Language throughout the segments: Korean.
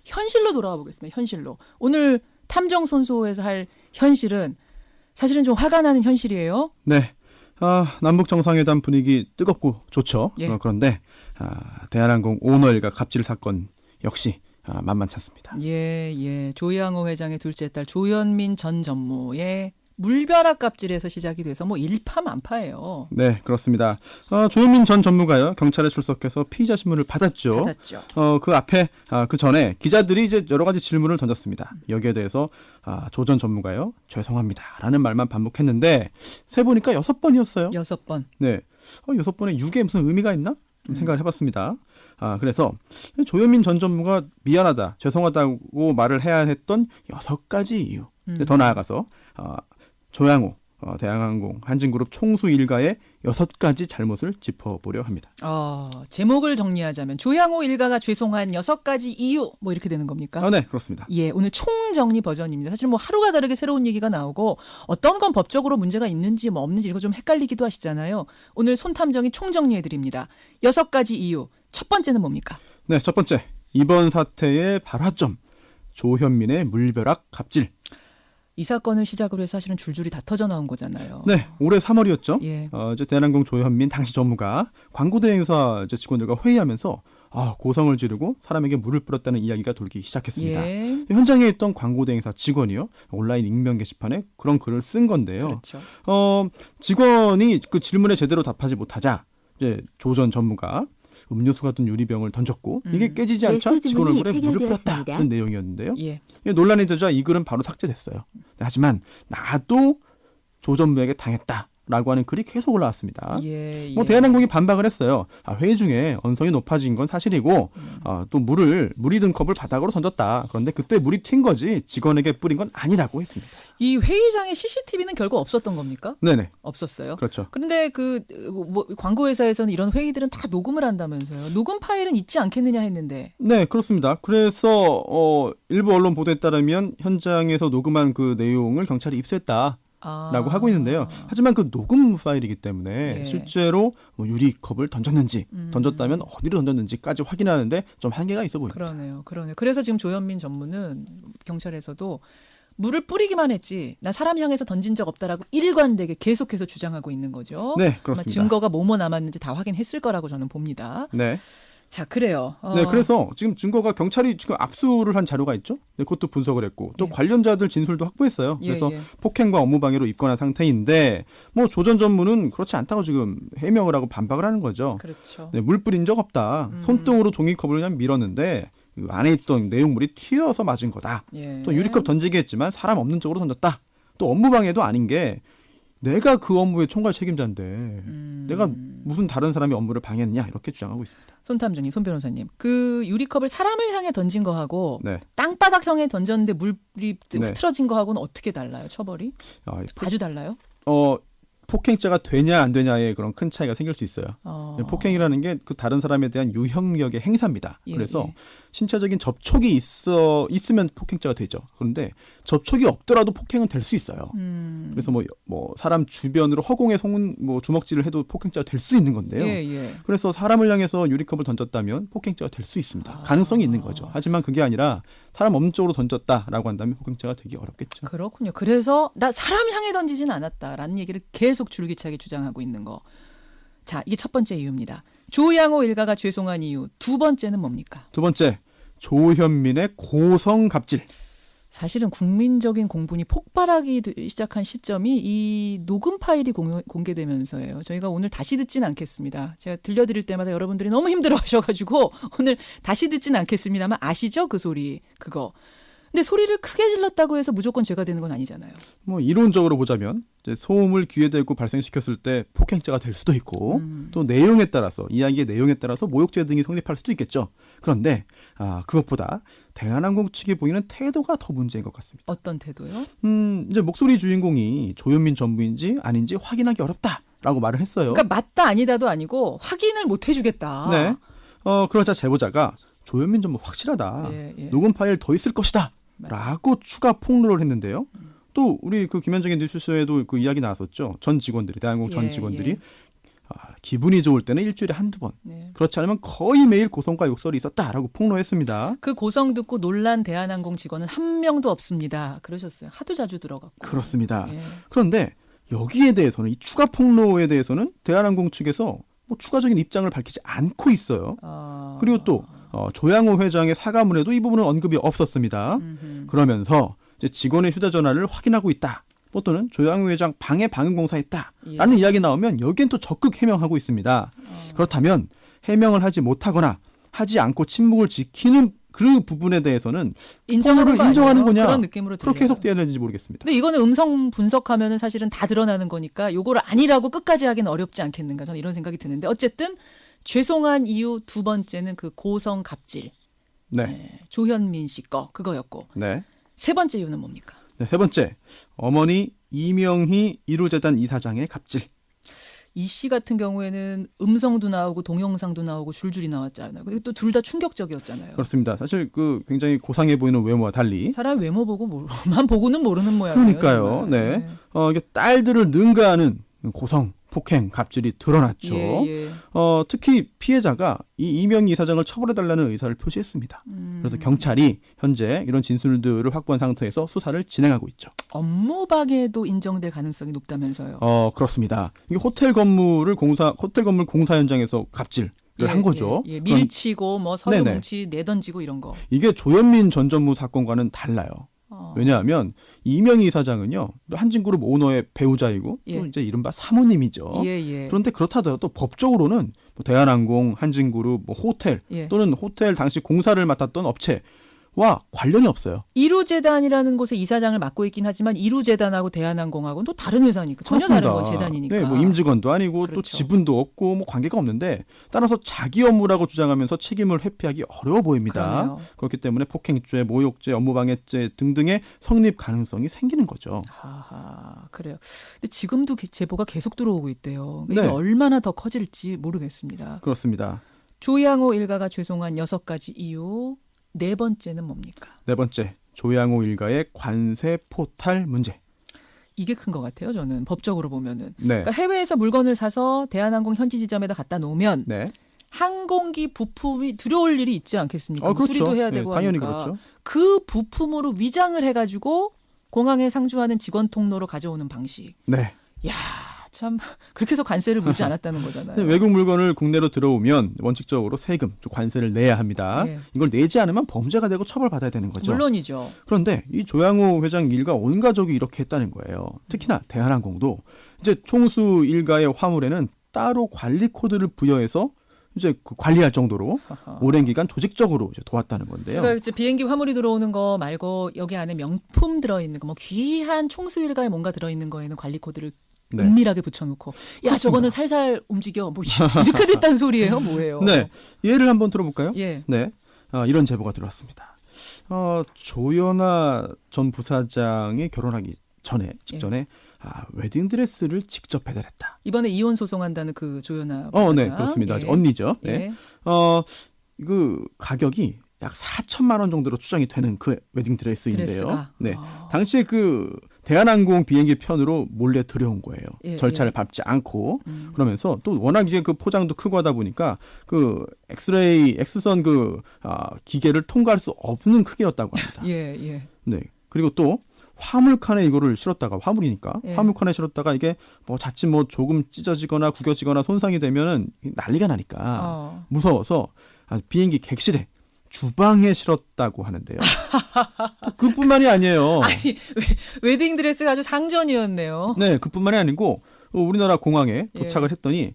현실로 돌아가 보겠습니다. 현실로. 오늘 탐정손수호에서 할 현실은 사실은 좀 화가 나는 현실이에요. 네. 남북 정상회담 분위기 뜨겁고 좋죠. 예. 그런데 대한항공 오너 일가 갑질 사건 역시 만만치 않습니다. 예. 조양호 회장의 둘째 딸 조현민 전 전무의 물벼락 갑질에서 시작이 돼서 뭐 일파만파예요. 네, 그렇습니다. 조현민 전 전무가요 경찰에 출석해서 피의자 신문을 받았죠. 그 앞에 그 전에 기자들이 이제 여러 가지 질문을 던졌습니다. 여기에 대해서 조 전 전무가요 죄송합니다라는 말만 반복했는데 세 보니까 6번이었어요. 6번. 네, 6번에 6에 무슨 의미가 있나? 좀 생각을 해봤습니다. 그래서 조현민 전 전무가 미안하다, 죄송하다고 말을 해야 했던 6가지 이유. 더 나아가서 조양호 대한항공 한진그룹 총수 일가의 6가지 잘못을 짚어보려 합니다. 제목을 정리하자면 조양호 일가가 죄송한 6가지 이유 뭐 이렇게 되는 겁니까? 네, 그렇습니다. 예, 오늘 총정리 버전입니다. 사실 뭐 하루가 다르게 새로운 얘기가 나오고 어떤 건 법적으로 문제가 있는지 뭐 없는지 이거 좀 헷갈리기도 하시잖아요. 오늘 손탐정이 총정리해 드립니다. 6가지 이유. 첫 번째는 뭡니까? 네, 첫 번째. 이번 사태의 발화점. 조현민의 물벼락 갑질. 이 사건을 시작으로 해서 사실은 줄줄이 다 터져 나온 거잖아요. 네, 올해 3월이었죠. 예. 이제 대한항공 조현민 당시 전무가 광고 대행사 직원들과 회의하면서 고성을 지르고 사람에게 물을 뿌렸다는 이야기가 돌기 시작했습니다. 예. 현장에 있던 광고 대행사 직원이요 온라인 익명 게시판에 그런 글을 쓴 건데요. 그렇죠. 직원이 그 질문에 제대로 답하지 못하자 이제 조 전 전무가 음료수 같은 유리병을 던졌고 이게 깨지지 않자 직원 얼굴에 물을 뿌렸다는 내용이었는데요. 예. 논란이 되자 이 글은 바로 삭제됐어요. 하지만 나도 조 전무에게 당했다라고 하는 글이 계속 올라왔습니다. 예. 대한항공이 반박을 했어요. 회의 중에 언성이 높아진 건 사실이고 또 물이 든 컵을 바닥으로 던졌다. 그런데 그때 물이 튄 거지 직원에게 뿌린 건 아니라고 했습니다. 이 회의장에 CCTV는 결국 없었던 겁니까? 네네. 없었어요. 그렇죠. 그런데 광고회사에서는 이런 회의들은 다 녹음을 한다면서요. 녹음 파일은 있지 않겠느냐 했는데. 네, 그렇습니다. 그래서 일부 언론 보도에 따르면 현장에서 녹음한 그 내용을 경찰이 입수했다. 라고 하고 있는데요. 하지만 그 녹음 파일이기 때문에 예. 실제로 유리컵을 던졌는지 던졌다면 어디로 던졌는지까지 확인하는데 좀 한계가 있어 보입니다. 그러네요. 그래서 지금 조현민 전무는 경찰에서도 물을 뿌리기만 했지 나 사람 향해서 던진 적 없다라고 일관되게 계속해서 주장하고 있는 거죠. 네, 그렇습니다. 증거가 뭐뭐 남았는지 다 확인했을 거라고 저는 봅니다. 네. 자, 그래요. 네, 그래서 지금 증거가 경찰이 지금 압수를 한 자료가 있죠. 네, 그것도 분석을 했고 또 관련자들 진술도 확보했어요. 그래서 폭행과 업무방해로 입건한 상태인데 조 전 전무는 그렇지 않다고 지금 해명을 하고 반박을 하는 거죠. 그렇죠. 네, 물 뿌린 적 없다. 손등으로 종이컵을 그냥 밀었는데 그 안에 있던 내용물이 튀어서 맞은 거다. 또 유리컵 던지기 했지만 사람 없는 쪽으로 던졌다. 또 업무방해도 아닌 게 내가 그 업무의 총괄 책임자인데 내가 무슨 다른 사람의 업무를 방해했냐 이렇게 주장하고 있습니다. 손탐정님, 손 변호사님. 그 유리컵을 사람을 향해 던진 거하고 네. 땅바닥 향해 던졌는데 물이 흐트러진 거하고는 어떻게 달라요? 처벌이? 아주 달라요? 폭행죄가 되냐 안 되냐의 그런 큰 차이가 생길 수 있어요. 폭행이라는 게 그 다른 사람에 대한 유형력의 행사입니다. 그래서 신체적인 접촉이 있으면 폭행죄가 되죠. 그런데 접촉이 없더라도 폭행은 될 수 있어요. 그래서 사람 주변으로 허공에 주먹질을 해도 폭행죄가 될 수 있는 건데요. 그래서 사람을 향해서 유리컵을 던졌다면 폭행죄가 될 수 있습니다. 가능성이 있는 거죠. 하지만 그게 아니라 사람 없는 쪽으로 던졌다라고 한다면 폭행죄가 되기 어렵겠죠. 그렇군요. 그래서 나 사람 향해 던지진 않았다라는 얘기를 계속 줄기차게 주장하고 있는 거. 자, 이게 첫 번째 이유입니다. 조양호 일가가 죄송한 이유. 두 번째는 뭡니까? 두 번째, 조현민의 고성 갑질. 사실은 국민적인 공분이 폭발하기 시작한 시점이 이 녹음 파일이 공개되면서예요. 저희가 오늘 다시 듣진 않겠습니다. 제가 들려드릴 때마다 여러분들이 너무 힘들어하셔가지고 오늘 다시 듣진 않겠습니다만 아시죠? 그 소리, 그거. 근데 소리를 크게 질렀다고 해서 무조건 죄가 되는 건 아니잖아요. 이론적으로 보자면 이제 소음을 귀에 대고 발생시켰을 때 폭행죄가 될 수도 있고 또 이야기의 내용에 따라서 모욕죄 등이 성립할 수도 있겠죠. 그런데 그것보다 대한항공 측이 보이는 태도가 더 문제인 것 같습니다. 어떤 태도요? 이제 목소리 주인공이 조현민 전무인지 아닌지 확인하기 어렵다라고 말을 했어요. 그러니까 맞다 아니다도 아니고 확인을 못 해주겠다. 네. 그러자 제보자가 조현민 전무 확실하다. 녹음 파일 더 있을 것이다. 라고 추가 폭로를 했는데요. 또 우리 그 김현정의 뉴스쇼에도 그 이야기 나왔었죠. 대한항공 전 직원들이 기분이 좋을 때는 일주일에 한두 번, 네. 그렇지 않으면 거의 매일 고성과 욕설이 있었다라고 폭로했습니다. 그 고성 듣고 놀란 대한항공 직원은 한 명도 없습니다. 그러셨어요. 하도 자주 들어갔고. 그렇습니다. 예. 그런데 여기에 대해서는 이 추가 폭로에 대해서는 대한항공 측에서 뭐 추가적인 입장을 밝히지 않고 있어요. 그리고 또 조양호 회장의 사과문에도 이 부분은 언급이 없었습니다. 그러면서 이제 직원의 휴대전화를 확인하고 있다. 뭐 또는 조양호 회장 방에 방음공사했다라는 이야기 나오면 여기엔 또 적극 해명하고 있습니다. 그렇다면 해명을 하지 못하거나 하지 않고 침묵을 지키는 그 부분에 대해서는 인정하는 거냐 그런 느낌으로 들려요. 그렇게 해석돼야 되는지 모르겠습니다. 근데 이거는 음성 분석하면은 사실은 다 드러나는 거니까 요거를 아니라고 끝까지 하기는 어렵지 않겠는가 저는 이런 생각이 드는데 어쨌든 죄송한 이유 두 번째는 그 고성 갑질. 네. 네. 조현민 씨 거 그거였고. 네. 세 번째 이유는 뭡니까? 네, 세 번째, 어머니 이명희 이루재단 이사장의 갑질. 이 씨 같은 경우에는 음성도 나오고 동영상도 나오고 줄줄이 나왔잖아요. 그리고 또 둘 다 충격적이었잖아요. 그렇습니다. 사실 그 굉장히 고상해 보이는 외모와 달리. 사람 외모 보고만 보고는 모르는 모양이에요. 그러니까요. 정말. 네. 이게 딸들을 능가하는 고성, 폭행, 갑질이 드러났죠. 예. 특히 피해자가 이 이명희 이사장을 처벌해달라는 의사를 표시했습니다. 그래서 경찰이 현재 이런 진술들을 확보한 상태에서 수사를 진행하고 있죠. 업무방해도 인정될 가능성이 높다면서요. 그렇습니다. 이게 호텔 건물 공사 현장에서 갑질을 한 거죠. 밀치고 뭐 서류 뭉치 내던지고 이런 거. 이게 조현민 전 전무 사건과는 달라요. 왜냐하면 이명희 이사장은요 한진그룹 오너의 배우자이고 또 이제 이른바 사모님이죠. 그런데 그렇다 하더라도 법적으로는 뭐 대한항공, 한진그룹, 뭐 호텔 또는 호텔 당시 공사를 맡았던 업체와 관련이 없어요. 이루재단이라는 곳에 이사장을 맡고 있긴 하지만 이루재단하고 대한항공하고는 또 다른 회사니까 전혀 그렇습니다. 다른 건 재단이니까. 네, 뭐 임직원도 아니고 그렇죠. 또 지분도 없고 뭐 관계가 없는데 따라서 자기 업무라고 주장하면서 책임을 회피하기 어려워 보입니다. 그러네요. 그렇기 때문에 폭행죄, 모욕죄, 업무방해죄 등등의 성립 가능성이 생기는 거죠. 그래요. 근데 지금도 제보가 계속 들어오고 있대요. 이게 네. 얼마나 더 커질지 모르겠습니다. 그렇습니다. 조양호 일가가 죄송한 6가지 이유. 네 번째는 뭡니까? 네 번째, 조양호 일가의 관세 포탈 문제. 이게 큰 것 같아요. 저는 법적으로 보면은. 네. 그러니까 해외에서 물건을 사서 대한항공 현지 지점에다 갖다 놓으면 네. 항공기 부품이 들어올 일이 있지 않겠습니까? 그렇죠. 수리도 해야 되고 당연히 하니까. 그렇죠. 그 부품으로 위장을 해가지고 공항에 상주하는 직원 통로로 가져오는 방식. 네. 야, 참 그렇게 해서 관세를 물지 않았다는 거잖아요. 외국 물건을 국내로 들어오면 원칙적으로 세금, 관세를 내야 합니다. 이걸 내지 않으면 범죄가 되고 처벌받아야 되는 거죠. 물론이죠. 그런데 이 조양호 회장 일가 온 가족이 이렇게 했다는 거예요. 특히나 대한항공도 이제 총수 일가의 화물에는 따로 관리 코드를 부여해서 이제 그 관리할 정도로 오랜 기간 조직적으로 이제 도왔다는 건데요. 그러니까 이제 비행기 화물이 들어오는 거 말고 여기 안에 명품 들어있는 거, 뭐 귀한 총수 일가에 뭔가 들어있는 거에는 관리 코드를 은밀하게 붙여놓고 야 저거는 살살 움직여 뭐 이렇게 됐다는 소리예요 뭐예요? 네, 예를 한번 들어볼까요? 예. 네, 이런 제보가 들어왔습니다. 조연아 전 부사장이 결혼하기 직전에 웨딩드레스를 직접 배달했다. 이번에 이혼 소송한다는 그 조연아 부사장. 네, 그렇습니다. 언니죠. 네. 그 가격이 약 4천만 원 정도로 추정이 되는 그 웨딩드레스인데요. 네, 당시에 그 대한항공 비행기 편으로 몰래 들여온 거예요. 절차를 밟지 않고. 그러면서 또 워낙 이제 그 포장도 크고 하다 보니까 그 X선 기계를 통과할 수 없는 크기였다고 합니다. 네. 그리고 또 화물칸에 이거를 실었다가 화물이니까 화물칸에 실었다가 이게 뭐 자칫 뭐 조금 찢어지거나 구겨지거나 손상이 되면은 난리가 나니까 무서워서 비행기 객실에 주방에 실었다고 하는데요. 그뿐만이 아니에요. 아니 웨딩드레스가 아주 상전이었네요. 네, 그뿐만이 아니고 우리나라 공항에 도착을 했더니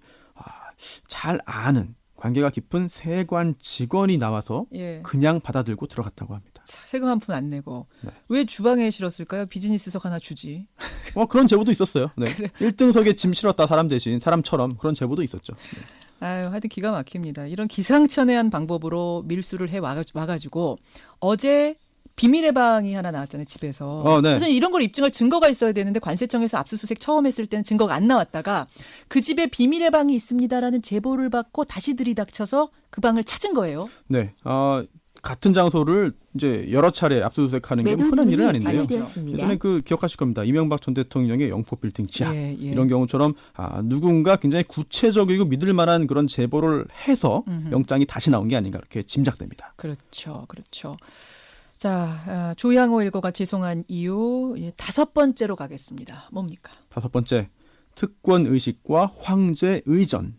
잘 아는 관계가 깊은 세관 직원이 나와서 그냥 받아들고 들어갔다고 합니다. 자, 세금 한 푼 안 내고 왜 주방에 실었을까요? 비즈니스석 하나 주지. 그런 제보도 있었어요. 네. 그래. 1등석에 짐 실었다 사람 대신 사람처럼 그런 제보도 있었죠. 네. 하여튼 기가 막힙니다. 이런 기상천외한 방법으로 밀수를 해 와가지고 어제 비밀의 방이 하나 나왔잖아요, 집에서. 네. 그래서 이런 걸 입증할 증거가 있어야 되는데 관세청에서 압수수색 처음 했을 때는 증거가 안 나왔다가 그 집에 비밀의 방이 있습니다라는 제보를 받고 다시 들이닥쳐서 그 방을 찾은 거예요. 네. 같은 장소를 이제 여러 차례 압수수색하는 게 흔한 일은 아닌데요. 알려드렸습니다. 예전에 기억하실 겁니다. 이명박 전 대통령의 영포 빌딩 지하 예. 이런 경우처럼 누군가 굉장히 구체적이고 믿을 만한 그런 제보를 해서 영장이 다시 나온 게 아닌가 이렇게 짐작됩니다. 그렇죠. 자, 조양호 일가가 죄송한 이유 5번째로 가겠습니다. 뭡니까? 5번째, 특권 의식과 황제 의전.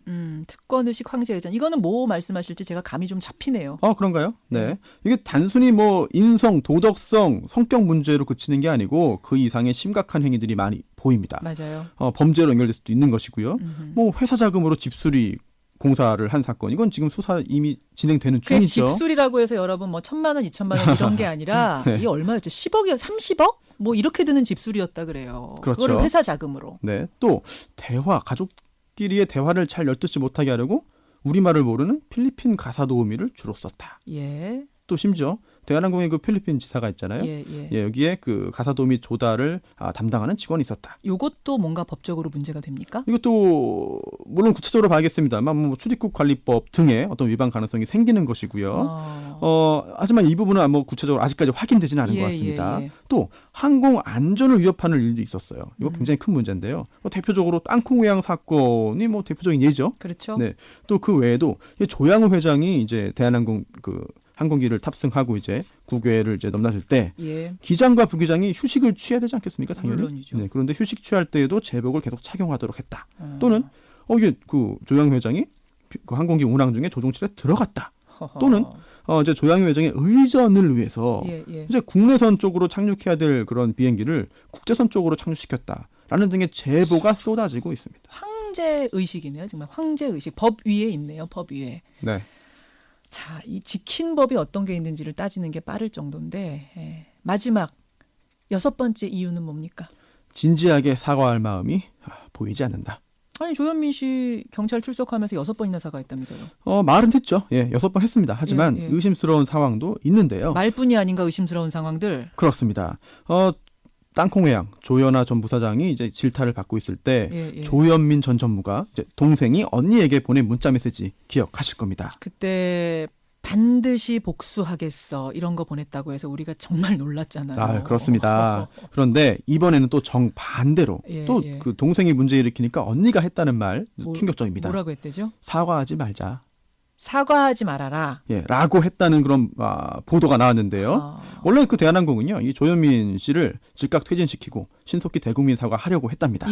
특권 의식, 황제 의전. 이거는 뭐 말씀하실지 제가 감이 좀 잡히네요. 그런가요? 네. 이게 단순히 뭐 인성, 도덕성, 성격 문제로 그치는 게 아니고 그 이상의 심각한 행위들이 많이 보입니다. 맞아요. 범죄로 연결될 수도 있는 것이고요. 뭐 회사 자금으로 집수리 공사를 한 사건. 이건 지금 수사 이미 진행되는 중이죠. 집술이라고 해서 여러분 뭐 1,000만 원, 2,000만 원 이런 게 아니라 네. 이게 얼마였죠? 10억이요? 30억? 뭐 이렇게 드는 집술이었다 그래요. 그렇죠. 그걸 회사 자금으로. 네. 또 가족끼리의 대화를 잘 엿듣지 못하게 하려고 우리말을 모르는 필리핀 가사 도우미를 주로 썼다. 예. 또 심지어 대한항공의 그 필리핀 지사가 있잖아요. 예. 여기에 그 가사 도우미 조달을 담당하는 직원이 있었다. 요것도 뭔가 법적으로 문제가 됩니까? 이것도 물론 구체적으로 봐야겠습니다만 뭐 출입국 관리법 등의 어떤 위반 가능성이 생기는 것이고요. 하지만 이 부분은 뭐 구체적으로 아직까지 확인되지는 않은 것 같습니다. 또 항공 안전을 위협하는 일도 있었어요. 이거 굉장히 큰 문제인데요. 대표적으로 땅콩 회항 사건이 뭐 대표적인 예죠. 그렇죠. 네. 또 그 외에도 조양호 회장이 이제 대한항공 항공기를 탑승하고 이제 국외를 이제 넘나들 때 기장과 부기장이 휴식을 취해야 되지 않겠습니까? 당연히. 물론이죠. 네, 그런데 휴식 취할 때에도 제복을 계속 착용하도록 했다. 또는 이게 조양호 회장이 그 항공기 운항 중에 조종실에 들어갔다. 또는 이제 조양호 회장의 의전을 위해서 이제 국내선 쪽으로 착륙해야 될 그런 비행기를 국제선 쪽으로 착륙시켰다라는 등의 제보가 쏟아지고 있습니다. 황제 의식이네요. 정말 황제 의식. 법 위에 있네요. 법 위에. 네. 자, 이 지킨 법이 어떤 게 있는지를 따지는 게 빠를 정도인데 마지막 6번째 이유는 뭡니까? 진지하게 사과할 마음이 보이지 않는다. 아니 조현민 씨 경찰 출석하면서 6번이나 사과했다면서요? 말은 했죠. 6번 했습니다. 하지만 의심스러운 상황도 있는데요. 말뿐이 아닌가 의심스러운 상황들. 그렇습니다. 땅콩회항 조연아 전 부사장이 이제 질타를 받고 있을 때 조현민 전 전무가 이제 동생이 언니에게 보낸 문자 메시지 기억하실 겁니다. 그때 반드시 복수하겠어 이런 거 보냈다고 해서 우리가 정말 놀랐잖아요. 그렇습니다. 그런데 이번에는 또 정반대로 또 그 동생이 문제 일으키니까 언니가 했다는 말 충격적입니다. 뭐라고 했대죠? 사과하지 말자. 사과하지 말아라. 라고 했다는 그런 보도가 나왔는데요. 원래 그 대한항공은요, 이 조현민 씨를 즉각 퇴진시키고 신속히 대국민 사과하려고 했답니다.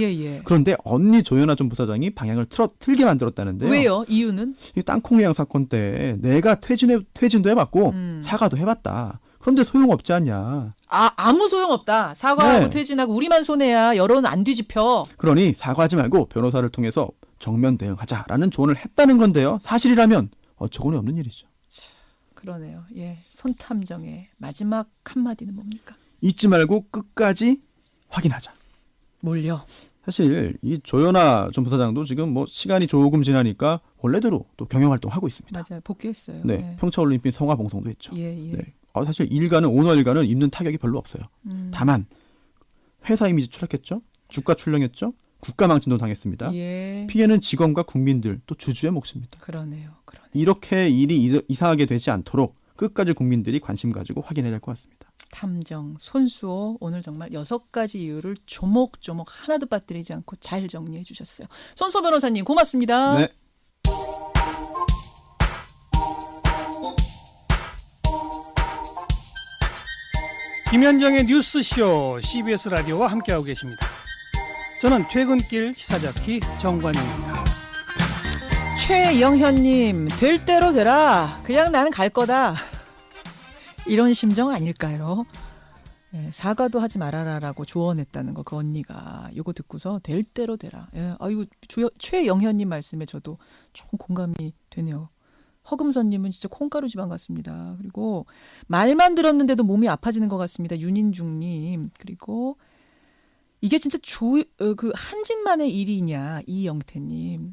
그런데 언니 조연아 전 부사장이 방향을 틀게 만들었다는데요. 왜요? 이유는? 이 땅콩회항 사건 때 내가 퇴진도 해봤고 사과도 해봤다. 그런데 소용없지 않냐. 아무 소용없다. 사과하고 퇴진하고 우리만 손해야. 여론 안 뒤집혀. 그러니 사과하지 말고 변호사를 통해서 정면 대응하자라는 조언을 했다는 건데요. 사실이라면 어처구니 없는 일이죠. 그러네요. 손탐정의 마지막 한마디는 뭡니까? 잊지 말고 끝까지 확인하자. 뭘요? 사실 이 조연아 전 부사장도 지금 뭐 시간이 조금 지나니까 원래대로 또 경영활동 하고 있습니다. 맞아요. 복귀했어요. 네, 평창올림픽 성화봉송도 했죠. 네. 사실 오너 일가는 입는 타격이 별로 없어요. 다만 회사 이미지 추락했죠. 주가 출렁했죠. 국가 망신도 당했습니다. 피해는 직원과 국민들 또 주주의 몫입니다. 그러네요. 이렇게 일이 이상하게 되지 않도록 끝까지 국민들이 관심 가지고 확인해야 될 것 같습니다. 탐정 손수호 오늘 정말 6가지 이유를 조목조목 하나도 빠뜨리지 않고 잘 정리해 주셨어요. 손수호 변호사님 고맙습니다. 네. 김현정의 뉴스쇼 CBS 라디오와 함께하고 계십니다. 저는 퇴근길 시사자키 정관용입니다. 최영현님 될 대로 되라. 그냥 나는 갈 거다. 이런 심정 아닐까요? 사과도 하지 말아라라고 조언했다는 거 그 언니가 이거 듣고서 될 대로 되라. 이거 최영현님 말씀에 저도 조금 공감이 되네요. 허금선님은 진짜 콩가루 집안 같습니다. 그리고 말만 들었는데도 몸이 아파지는 것 같습니다. 윤인중님 그리고 이게 진짜 그 한진만의 일이냐 이영태님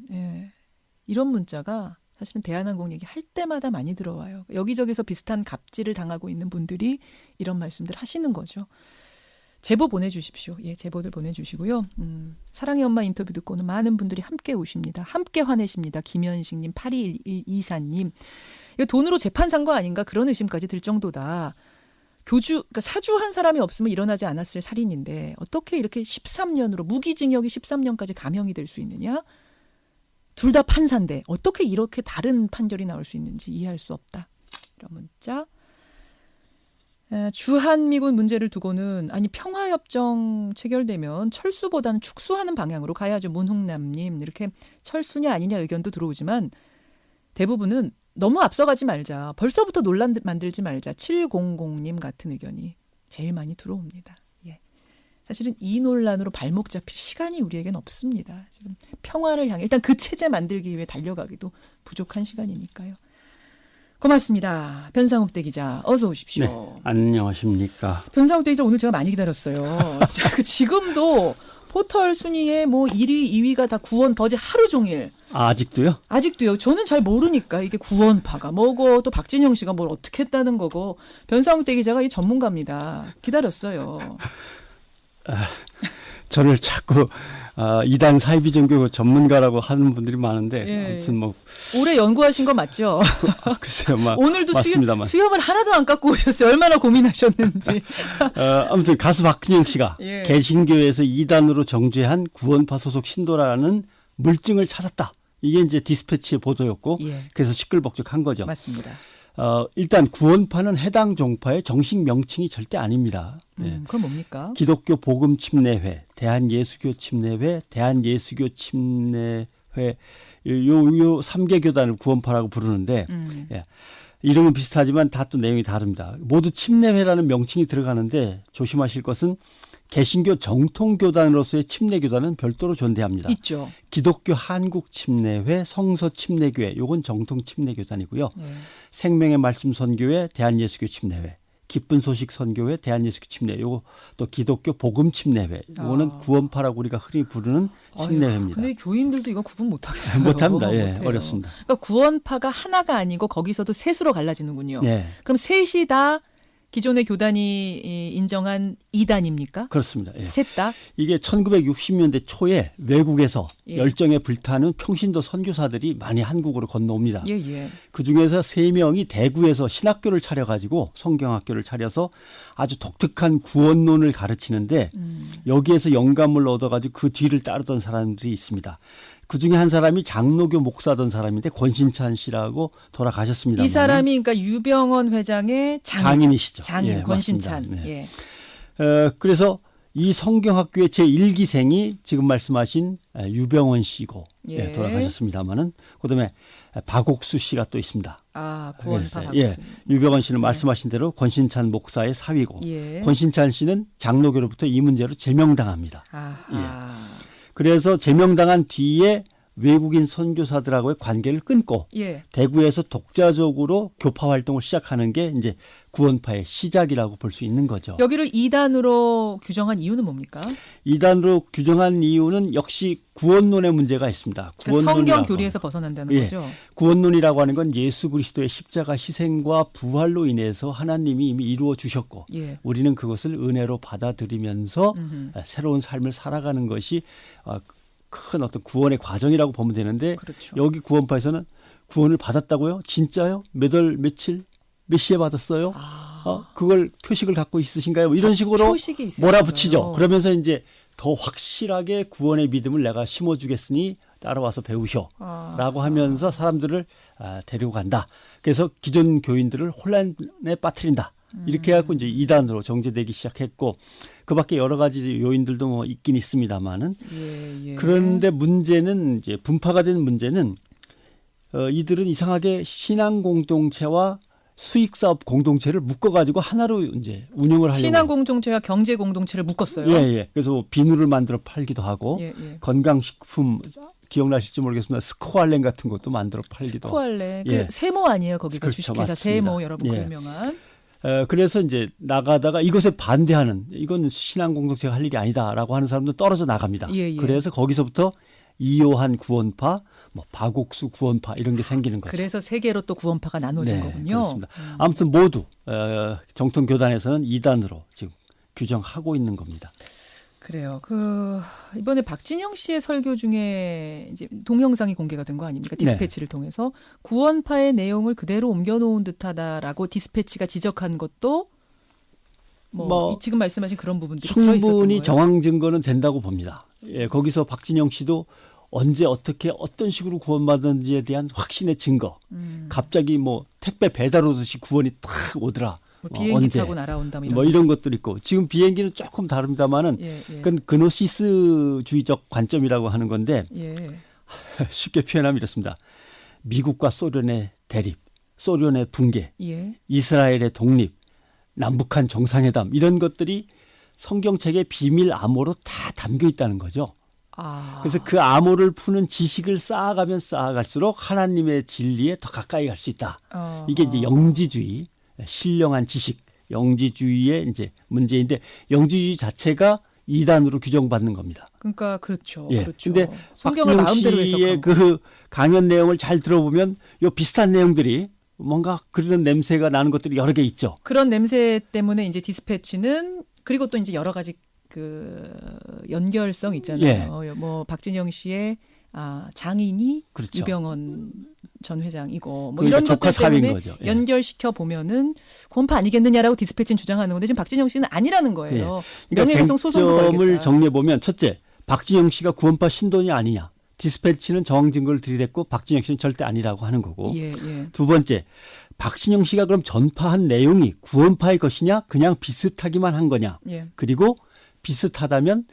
이런 문자가 사실은 대한항공 얘기할 때마다 많이 들어와요. 여기저기서 비슷한 갑질을 당하고 있는 분들이 이런 말씀들 하시는 거죠. 제보 보내주십시오. 예, 제보들 보내주시고요. 사랑의 엄마 인터뷰 듣고는 많은 분들이 함께 우십니다. 함께 화내십니다. 김현식님, 821124님. 이거 돈으로 재판 산 거 아닌가 그런 의심까지 들 정도다. 그러니까 사주한 사람이 없으면 일어나지 않았을 살인인데 어떻게 이렇게 13년으로 무기징역이 13년까지 감형이 될 수 있느냐? 둘 다 판사인데 어떻게 이렇게 다른 판결이 나올 수 있는지 이해할 수 없다. 이런 문자. 주한미군 문제를 두고는 평화협정 체결되면 철수보다는 축소하는 방향으로 가야죠. 문흥남님 이렇게 철수냐 아니냐 의견도 들어오지만 대부분은 너무 앞서가지 말자. 벌써부터 논란 만들지 말자. 700님 같은 의견이 제일 많이 들어옵니다. 예. 사실은 이 논란으로 발목 잡힐 시간이 우리에겐 없습니다. 지금 평화를 향해 일단 그 체제 만들기 위해 달려가기도 부족한 시간이니까요. 고맙습니다. 변상욱 대기자 어서 오십시오. 네, 안녕하십니까. 변상욱 대기자 오늘 제가 많이 기다렸어요. 지금도 포털 순위에 1위, 2위가 다 구원파지 하루 종일. 아직도요? 아직도요. 저는 잘 모르니까 이게 구원파가 뭐고 또 박진영 씨가 뭘 어떻게 했다는 거고 변상욱 대기자가 이 전문가입니다. 기다렸어요. 저를 자꾸 이단 사이비 종교 전문가라고 하는 분들이 많은데 예. 아무튼 오래 연구하신 거 맞죠? 글쎄요, 오늘도 맞습니다만. 수염을 하나도 안 깎고 오셨어요. 얼마나 고민하셨는지. 아무튼 가수 박진영 씨가 예. 개신교에서 이단으로 정죄한 구원파 소속 신도라는 물증을 찾았다. 이게 이제 디스패치의 보도였고 예. 그래서 시끌벅적한 거죠. 맞습니다. 일단 구원파는 해당 종파의 정식 명칭이 절대 아닙니다. 예. 그럼 뭡니까? 기독교 복음 침례회, 대한예수교 침례회, 대한예수교 침례회 요 3개 교단을 구원파라고 부르는데 예. 이름은 비슷하지만 다 또 내용이 다릅니다. 모두 침례회라는 명칭이 들어가는데 조심하실 것은 개신교 정통교단으로서의 침례교단은 별도로 존재합니다. 있죠. 기독교 한국침례회, 성서침례교회 요건 정통침례교단이고요. 네. 생명의 말씀 선교회, 대한예수교 침례회, 기쁜 소식 선교회, 대한예수교 침례회, 요거 또 기독교 복음 침례회, 요거는 구원파라고 우리가 흔히 부르는 침례회입니다. 근데 교인들도 이거 구분 못 하겠어요. 못합니다. 예, 못해요. 어렵습니다. 그러니까 구원파가 하나가 아니고 거기서도 셋으로 갈라지는군요. 네, 그럼 셋이 다 기존의 교단이 인정한 이단입니까? 그렇습니다. 예. 셋 다? 이게 1960년대 초에 외국에서 예. 열정에 불타는 평신도 선교사들이 많이 한국으로 건너옵니다. 예, 예. 그중에서 3명이 대구에서 신학교를 차려가지고 성경학교를 차려서 아주 독특한 구원론을 가르치는데 여기에서 영감을 얻어가지고 그 뒤를 따르던 사람들이 있습니다. 그중에 한 사람이 장로교 목사던 사람인데 권신찬 씨라고 돌아가셨습니다. 이 사람이 그러니까 유병원 회장의 장인이시죠. 장인 예, 권신찬. 맞습니다. 네. 예. 그래서 이 성경학교의 제1기생이 지금 말씀하신 유병원 씨고 예. 예, 돌아가셨습니다마는 그다음에 박옥수 씨가 또 있습니다. 아, 구원파 박옥수. 예, 유병원 씨는 말씀하신 대로 권신찬 목사의 사위고 예. 권신찬 씨는 장로교로부터 이 문제로 제명당합니다. 아하. 그래서 제명당한 뒤에 외국인 선교사들하고의 관계를 끊고 예. 대구에서 독자적으로 교파 활동을 시작하는 게 이제 구원파의 시작이라고 볼 수 있는 거죠. 여기를 이단으로 규정한 이유는 뭡니까? 이단으로 규정한 이유는 역시 구원론의 문제가 있습니다. 그러니까 성경 교리에서 벗어난다는 예. 거죠. 구원론이라고 하는 건 예수 그리스도의 십자가 희생과 부활로 인해서 하나님이 이미 이루어 주셨고 예. 우리는 그것을 은혜로 받아들이면서 새로운 삶을 살아가는 것이 큰 어떤 구원의 과정이라고 보면 되는데 그렇죠. 여기 구원파에서는 구원을 받았다고요? 진짜요? 몇 월 며칠 몇 시에 받았어요? 그걸 표식을 갖고 있으신가요? 뭐 이런 식으로 표식이 있어요. 몰아붙이죠. 그러면서 이제 더 확실하게 구원의 믿음을 내가 심어주겠으니 따라와서 배우셔라고 하면서 사람들을 데리고 간다. 그래서 기존 교인들을 혼란에 빠뜨린다. 이렇게 해갖고 이제 이단으로 정제되기 시작했고 그밖에 여러 가지 요인들도 뭐 있긴 있습니다만은 예. 그런데 문제는 이제 분파가 된 문제는 이들은 이상하게 신앙 공동체와 수익 사업 공동체를 묶어가지고 하나로 이제 운영을 하려고 신앙 공동체와 경제 공동체를 묶었어요. 예. 그래서 뭐 비누를 만들어 팔기도 하고 예. 건강식품 기억나실지 모르겠습니다. 스코알렌 같은 것도 만들어 팔기도 하고. 스코알레 예. 그 세모 아니에요? 거기가 그렇죠, 주식회사 맞습니다. 세모 여러분 그 예. 유명한. 그래서 이제 나가다가 이것에 반대하는 이건 신앙 공동체가 할 일이 아니다라고 하는 사람도 떨어져 나갑니다. 예. 그래서 거기서부터 이요한 구원파, 뭐 박옥수 구원파 이런 게 생기는 거죠. 그래서 세 개로 또 구원파가 나눠진 네, 거군요. 그렇습니다. 아무튼 모두 정통 교단에서는 이단으로 지금 규정하고 있는 겁니다. 그래요. 이번에 박진영 씨의 설교 중에 이제 동영상이 공개가 된 거 아닙니까? 디스패치를 통해서 구원파의 내용을 그대로 옮겨놓은 듯하다라고 디스패치가 지적한 것도 지금 말씀하신 그런 부분들이 들어있었던 거예요. 충분히 정황 증거는 된다고 봅니다. 예, 거기서 박진영 씨도 언제 어떻게 어떤 식으로 구원받은지에 대한 확신의 증거. 갑자기 뭐 택배 배달 오듯이 구원이 탁 오더라. 비행기 언제. 타고 날아온다 이런 것들이 있고 지금 비행기는 조금 다릅니다만은 그건 그노시스주의적 관점이라고 하는 건데 쉽게 표현하면 이렇습니다. 미국과 소련의 대립, 소련의 붕괴, 이스라엘의 독립, 남북한 정상회담 이런 것들이 성경책의 비밀 암호로 다 담겨 있다는 거죠. 그래서 그 암호를 푸는 지식을 쌓아가면 쌓아갈수록 하나님의 진리에 더 가까이 갈 수 있다. 이게 이제 영지주의, 신령한 지식, 영지주의의 이제 문제인데 영지주의 자체가 이단으로 규정받는 겁니다. 그러니까 그렇죠. 예. 그렇죠. 근데 성경을 마음대로 박진영 씨의 해석한 그 강연 내용을 잘 들어보면 요 비슷한 내용들이 뭔가 그런 냄새가 나는 것들이 여러 개 있죠. 그런 냄새 때문에 이제 디스패치는 그리고 또 이제 여러 가지 그 연결성 있잖아요. 뭐 박진영 씨의 장인이 그렇죠. 유병헌 전 회장이고 뭐 그러니까 이런 조카 것들 때문에 사위인 거죠. 예. 연결시켜 보면은 구원파 아니겠느냐라고 디스패치는 주장하는 건데 지금 박진영 씨는 아니라는 거예요. 그러니까 명예훼손 소송도 쟁점을 걸겠다. 정리해 보면 첫째, 박진영 씨가 구원파 신도니 아니냐. 디스패치는 정황 증거를 들이댔고 박진영 씨는 절대 아니라고 하는 거고. 두 번째, 박진영 씨가 그럼 전파한 내용이 구원파의 것이냐 그냥 비슷하기만 한 거냐. 그리고 비슷하다면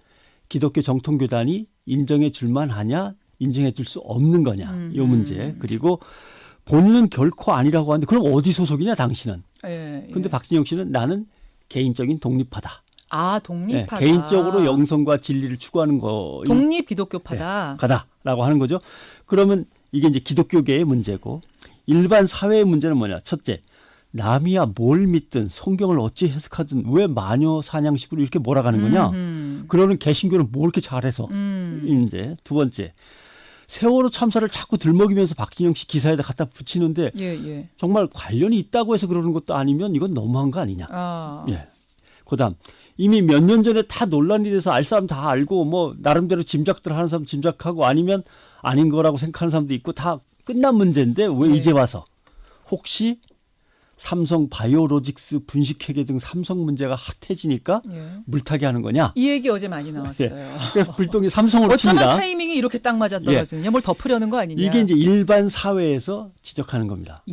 기독교 정통교단이 인정해 줄만 하냐 인정해 줄 수 없는 거냐. 이 문제. 그리고 본인은 결코 아니라고 하는데 그럼 어디 소속이냐 당신은. 그런데 박진영 씨는 나는 개인적인 독립파다. 독립파다. 개인적으로 영성과 진리를 추구하는 거. 독립 기독교파다. 가다라고 하는 거죠. 그러면 이게 이제 기독교계의 문제고 일반 사회의 문제는 뭐냐. 첫째, 남이야 뭘 믿든 성경을 어찌 해석하든 왜 마녀 사냥식으로 이렇게 몰아가는 거냐. 그러는 개신교는 뭘 이렇게 잘해서. 이제 두 번째, 세월호 참사를 자꾸 들먹이면서 박진영 씨 기사에다 갖다 붙이는데 정말 관련이 있다고 해서 그러는 것도 아니면 이건 너무한 거 아니냐. 그다음 이미 몇 년 전에 다 논란이 돼서 알 사람 다 알고 뭐 나름대로 짐작들 하는 사람 짐작하고 아니면 아닌 거라고 생각하는 사람도 있고 다 끝난 문제인데 왜 이제 와서 혹시 삼성 바이오로직스 분식회계 등 삼성 문제가 핫해지니까 물타기 하는 거냐? 이 얘기 어제 많이 나왔어요. 그래서 불똥이 삼성으로 어쩌면 칩니다. 타이밍이 이렇게 딱 맞아 떨어지느냐? 뭘 덮으려는 거 아니냐? 이게 이제 일반 사회에서 지적하는 겁니다.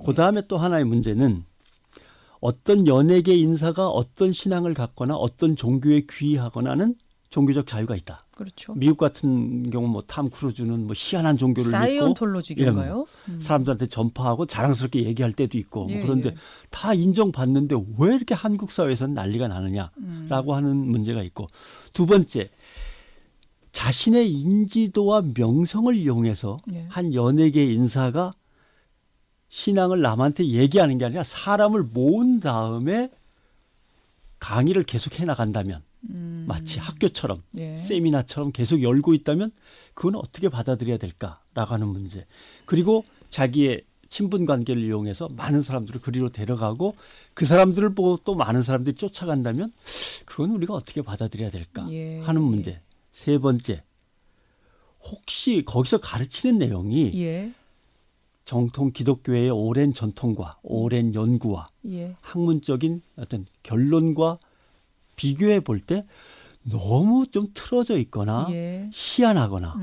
그다음에 또 하나의 문제는 어떤 연예계 인사가 어떤 신앙을 갖거나 어떤 종교에 귀의하거나는 종교적 자유가 있다. 그렇죠. 미국 같은 경우 뭐 탐 크루즈는 뭐 희한한 종교를 믿고 사이언톨로지인가요? 사람들한테 전파하고 자랑스럽게 얘기할 때도 있고 뭐 그런데 다 인정받는데 왜 이렇게 한국 사회에서는 난리가 나느냐라고 하는 문제가 있고 두 번째, 자신의 인지도와 명성을 이용해서 한 연예계 인사가 신앙을 남한테 얘기하는 게 아니라 사람을 모은 다음에 강의를 계속 해나간다면 마치 학교처럼 세미나처럼 계속 열고 있다면 그건 어떻게 받아들여야 될까라고 하는 문제. 그리고 자기의 친분 관계를 이용해서 많은 사람들을 그리로 데려가고 그 사람들을 보고 또 많은 사람들이 쫓아간다면 그건 우리가 어떻게 받아들여야 될까 하는 문제. 세 번째, 혹시 거기서 가르치는 내용이 정통 기독교의 오랜 전통과 오랜 연구와 학문적인 어떤 결론과 비교해 볼 때 너무 좀 틀어져 있거나 희한하거나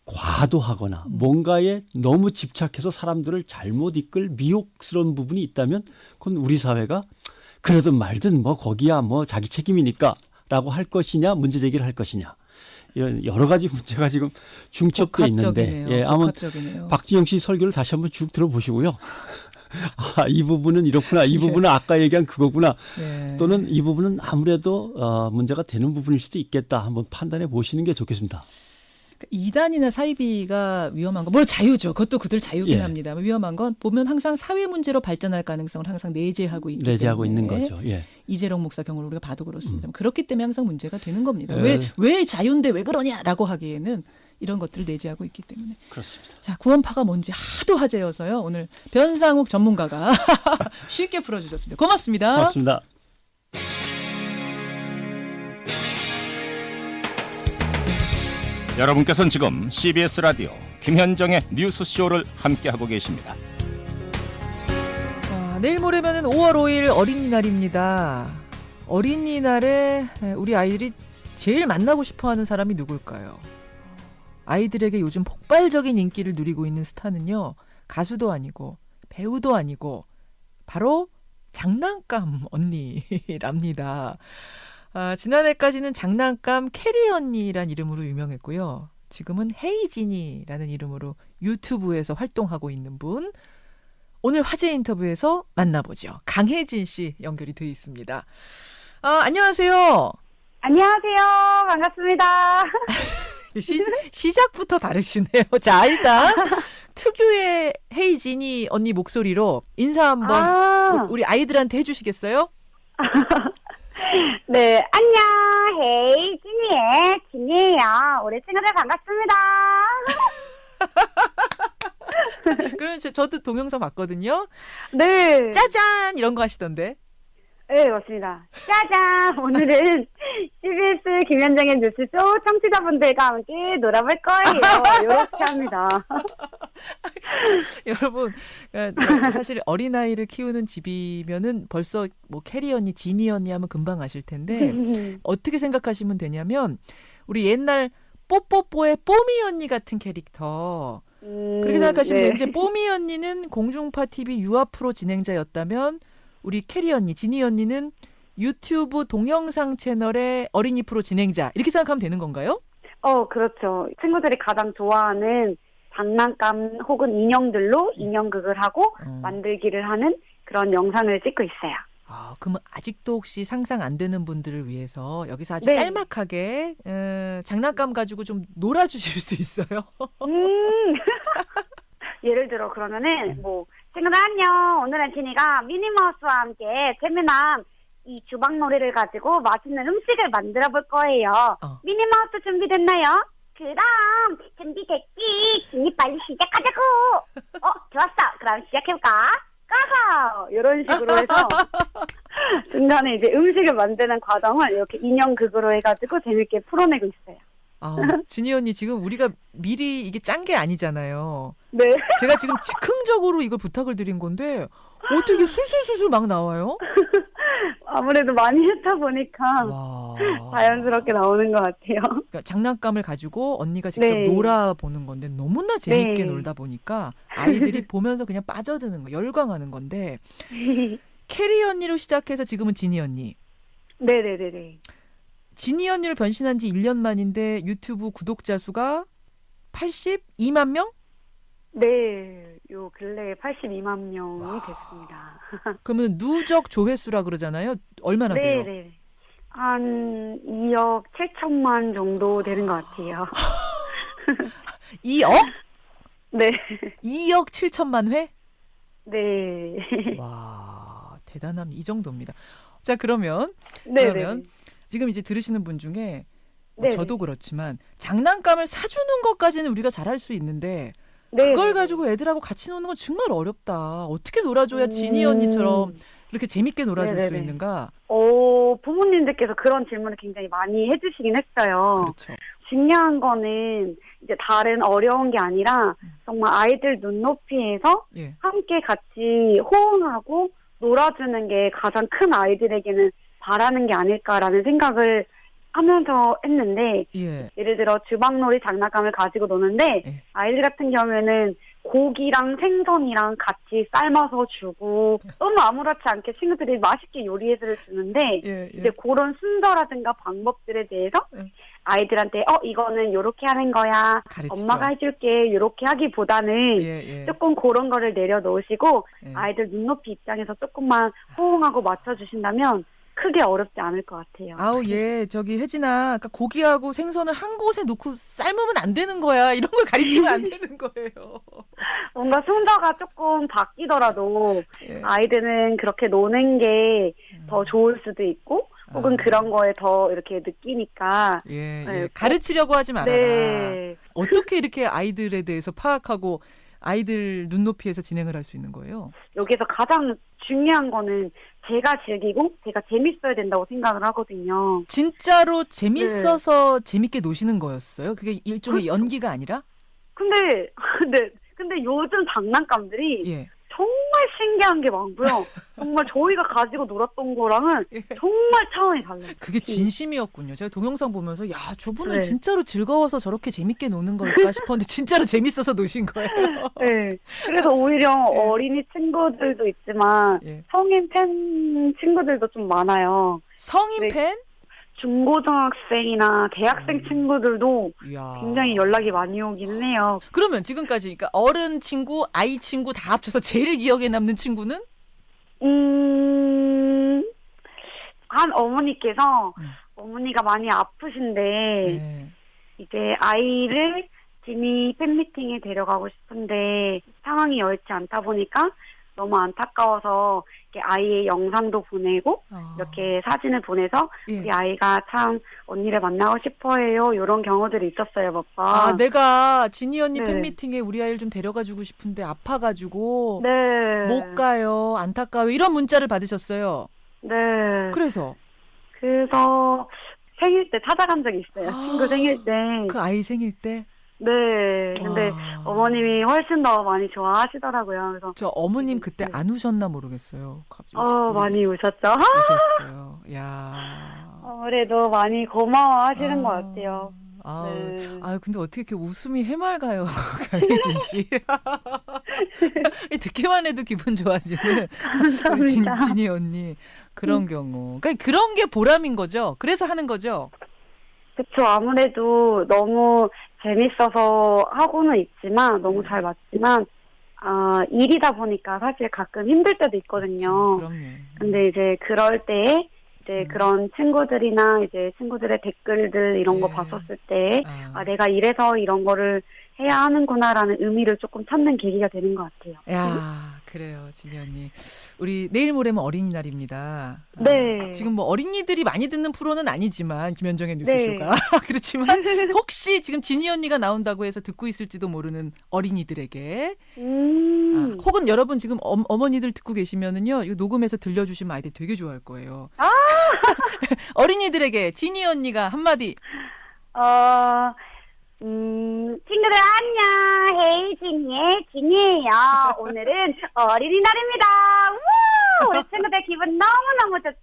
과도하거나 뭔가에 너무 집착해서 사람들을 잘못 이끌 미혹스러운 부분이 있다면 그건 우리 사회가 그러든 말든 뭐 거기야 뭐 자기 책임이니까 라고 할 것이냐 문제 제기를 할 것이냐 이런 여러 가지 문제가 지금 중첩돼 있는데 아마 박진영 씨 설교를 다시 한번 쭉 들어보시고요. 이 부분은 이렇구나. 이 부분은 아까 얘기한 그거구나. 또는 이 부분은 아무래도 문제가 되는 부분일 수도 있겠다. 한번 판단해 보시는 게 좋겠습니다. 이단이나 사이비가 위험한 건 물론 자유죠. 그것도 그들 자유긴 합니다. 위험한 건 보면 항상 사회 문제로 발전할 가능성을 항상 내재하고 있기 내재하고 때문에. 있는 거죠. 이재령 목사 경우를 우리가 봐도 그렇습니다. 그렇기 때문에 항상 문제가 되는 겁니다. 왜 자유인데 왜 그러냐라고 하기에는 이런 것들을 내재하고 있기 때문에. 그렇습니다. 자, 구원파가 뭔지 하도 화제여서요. 오늘 변상욱 전문가가 쉽게 풀어주셨습니다. 고맙습니다. 고맙습니다. 여러분께서는 지금 CBS 라디오 김현정의 뉴스쇼를 함께하고 계십니다. 내일 모레면은 5월 5일 어린이날입니다. 어린이날에 우리 아이들이 제일 만나고 싶어하는 사람이 누굴까요? 아이들에게 요즘 폭발적인 인기를 누리고 있는 스타는요. 가수도 아니고 배우도 아니고 바로 장난감 언니랍니다. 지난해까지는 장난감 캐리 언니란 이름으로 유명했고요. 지금은 헤이진이라는 이름으로 유튜브에서 활동하고 있는 분. 오늘 화제 인터뷰에서 만나보죠. 강혜진 씨 연결이 돼 있습니다. 안녕하세요. 안녕하세요. 반갑습니다. 시작부터 다르시네요. 자, 일단 특유의 헤이진이 언니 목소리로 인사 한번 우리 아이들한테 해주시겠어요? 네, 안녕. 헤이, 진이의 진이에요. 우리 친구들 반갑습니다. 그럼 저도 동영상 봤거든요. 네. 짜잔 이런 거 하시던데. 네, 맞습니다. 짜잔. 오늘은 CBS 김현정의 뉴스쇼 청취자분들과 함께 놀아볼 거예요. 이렇게 합니다. 여러분, 사실 어린아이를 키우는 집이면은 벌써 뭐 캐리 언니, 지니 언니 하면 금방 아실 텐데 어떻게 생각하시면 되냐면 우리 옛날 뽀뽀뽀의 뽀미 언니 같은 캐릭터 그렇게 생각하시면 네. 이제 뽀미 언니는 공중파 TV 유아 프로 진행자였다면 우리 캐리 언니, 지니 언니는 유튜브 동영상 채널의 어린이 프로 진행자 이렇게 생각하면 되는 건가요? 그렇죠. 친구들이 가장 좋아하는 장난감 혹은 인형들로 인형극을 하고 만들기를 하는 그런 영상을 찍고 있어요. 그러면 아직도 혹시 상상 안 되는 분들을 위해서 여기서 아주 네. 짤막하게 장난감 가지고 좀 놀아주실 수 있어요? 예를 들어 그러면은 친구들 안녕. 오늘은 진이가 미니마우스와 함께 재미난 이 주방놀이를 가지고 맛있는 음식을 만들어 볼 거예요. 미니마우스 준비됐나요? 그럼 준비됐지. 진이 빨리 시작하자고. 좋았어. 그럼 시작해볼까? 까서 이런 식으로 해서 중간에 이제 음식을 만드는 과정을 이렇게 인형극으로 해가지고 재밌게 풀어내고 있어요. 진희 언니 지금 우리가 미리 이게 짠 게 아니잖아요. 네. 제가 지금 즉흥적으로 이걸 부탁을 드린 건데 어떻게 술술술술 막 나와요? 아무래도 많이 했다 보니까 자연스럽게 나오는 것 같아요. 그러니까 장난감을 가지고 언니가 직접 네. 놀아보는 건데 너무나 재밌게 네. 놀다 보니까 아이들이 보면서 그냥 빠져드는 거, 열광하는 건데 캐리 언니로 시작해서 지금은 진희 언니. 네네네네. 진희 언니를 변신한 지 1년 만인데 유튜브 구독자 수가 82만 명? 네, 요 근래에 82만 명이 됐습니다. 그러면 누적 조회수라 그러잖아요. 얼마나 돼요? 네네. 한 2억 7천만 정도 되는 것 같아요. 2억? 네. 2억 7천만 회? 네. 와, 대단합니다. 이 정도입니다. 자, 그러면 네네. 지금 이제 들으시는 분 중에 네네. 저도 그렇지만 장난감을 사주는 것까지는 우리가 잘할 수 있는데 네네. 그걸 가지고 애들하고 같이 노는 건 정말 어렵다. 어떻게 놀아줘야 진희 언니처럼 이렇게 재밌게 놀아줄 수 네네네. 있는가? 부모님들께서 그런 질문을 굉장히 많이 해주시긴 했어요. 그렇죠. 중요한 거는 이제 다른 어려운 게 아니라 정말 아이들 눈높이에서 예. 함께 같이 호응하고 놀아주는 게 가장 큰 아이들에게는 바라는 게 아닐까라는 생각을 하면서 했는데 예. 예를 들어 주방놀이 장난감을 가지고 노는데 예. 아이들 같은 경우에는 고기랑 생선이랑 같이 삶아서 주고 너무 아무렇지 않게 친구들이 맛있게 요리해서 주는데 예. 이제 그런 순서라든가 방법들에 대해서 예. 아이들한테 이거는 요렇게 하는 거야. 가르치죠. 엄마가 해줄게. 요렇게 하기보다는 예. 조금 그런 거를 내려놓으시고 예. 아이들 눈높이 입장에서 조금만 호응하고 맞춰주신다면 크게 어렵지 않을 것 같아요. 예. 저기 혜진아, 아까 고기하고 생선을 한 곳에 놓고 삶으면 안 되는 거야. 이런 걸 가르치면 안 되는 거예요. 뭔가 순서가 조금 바뀌더라도 예. 아이들은 그렇게 노는 게 더 좋을 수도 있고 혹은 그런 거에 더 이렇게 느끼니까 예. 네. 가르치려고 하지 말아라. 네. 어떻게 이렇게 아이들에 대해서 파악하고 아이들 눈높이에서 진행을 할 수 있는 거예요? 여기서 가장 중요한 거는 제가 즐기고 제가 재밌어야 된다고 생각을 하거든요. 진짜로 재밌어서 재밌게 노시는 거였어요? 그게 일종의 연기가 아니라? 근데 근데 요즘 장난감들이 예. 정말 신기한 게 많고요. 정말 저희가 가지고 놀았던 거랑은 정말 차원이 달라요. 그게 진심이었군요. 제가 동영상 보면서 야 저분은 네. 진짜로 즐거워서 저렇게 재밌게 노는 걸까 싶었는데 진짜로 재밌어서 노신 거예요. 네. 그래서 오히려 어린이 친구들도 있지만 예. 성인 팬 친구들도 좀 많아요. 성인 네. 팬? 중고등학생이나 대학생 친구들도 이야. 굉장히 연락이 많이 오기는 해요. 그러면 지금까지 그러니까 어른 친구, 아이 친구 다 합쳐서 제일 기억에 남는 친구는? 한 어머니께서 어머니가 많이 아프신데 네. 이제 아이를 지니 팬미팅에 데려가고 싶은데 상황이 여의치 않다 보니까 너무 안타까워서 이렇게 아이의 영상도 보내고 이렇게 사진을 보내서 예. 우리 아이가 참 언니를 만나고 싶어해요. 이런 경우들이 있었어요, 몇 번. 아, 내가 지니 언니 네. 팬미팅에 우리 아이를 좀 데려가주고 싶은데 아파가지고 네. 못 가요, 안타까워요 이런 문자를 받으셨어요. 네. 그래서 생일 때 찾아간 적이 있어요. 친구 생일 때. 그 아이 생일 때? 네. 근데 와. 어머님이 훨씬 더 많이 좋아하시더라고요. 그래서 저 어머님 그때 안 우셨나 모르겠어요. 갑자기 많이 우셨죠. 우셨어요. 야. 아무래도 많이 고마워하시는 것 같아요. 네. 근데 어떻게 이렇게 웃음이 해맑아요, 강혜진 씨. 듣기만 해도 기분 좋아지는 우리 진이 언니 그런 경우. 그러니까 그런 게 보람인 거죠. 그래서 하는 거죠. 그쵸. 아무래도 너무 재밌어서 하고는 있지만 너무 잘 맞지만 일이다 보니까 사실 가끔 힘들 때도 있거든요. 그럼요. 근데 이제 그럴 때 이제 그런 친구들이나 이제 친구들의 댓글들 이런 거 예. 봤었을 때 내가 이래서 이런 거를 해야 하는구나라는 의미를 조금 찾는 계기가 되는 것 같아요. 야, 그래요, 진희 언니. 우리 내일 모레면 어린이날입니다. 네. 지금 뭐 어린이들이 많이 듣는 프로는 아니지만 김현정의 뉴스쇼가 그렇지만 혹시 지금 진희 언니가 나온다고 해서 듣고 있을지도 모르는 어린이들에게 혹은 여러분 지금 어머니들 듣고 계시면은요 이거 녹음해서 들려주시면 아이들 되게 좋아할 거예요. 어린이들에게 진희 언니가 한마디. 친구들 안녕. 헤이 진이의 진이에요. 오늘은 어린이날입니다. 우! 우리 친구들 기분 너무너무 좋죠.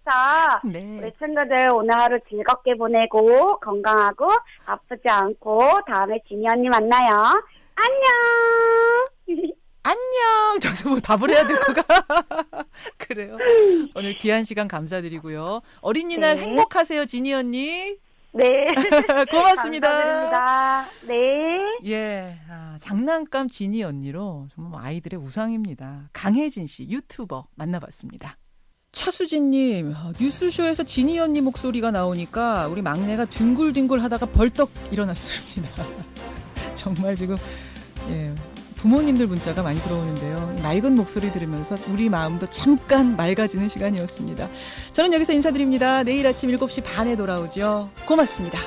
네. 우리 친구들 오늘 하루 즐겁게 보내고 건강하고 아프지 않고 다음에 진이 언니 만나요. 안녕. 안녕. 저기서 뭐 답을 해야 될 거가. 그래요. 오늘 귀한 시간 감사드리고요. 어린이날 네. 행복하세요, 진희 언니. 네. 고맙습니다. 감사드립니다. 네. 예, 장난감 진희 언니로 정말 아이들의 우상입니다. 강혜진 씨, 유튜버 만나봤습니다. 차수진님, 뉴스쇼에서 진희 언니 목소리가 나오니까 우리 막내가 뒹굴뒹굴 하다가 벌떡 일어났습니다. 정말 지금 부모님들 문자가 많이 들어오는데요. 맑은 목소리 들으면서 우리 마음도 잠깐 맑아지는 시간이었습니다. 저는 여기서 인사드립니다. 내일 아침 7시 반에 돌아오죠. 고맙습니다.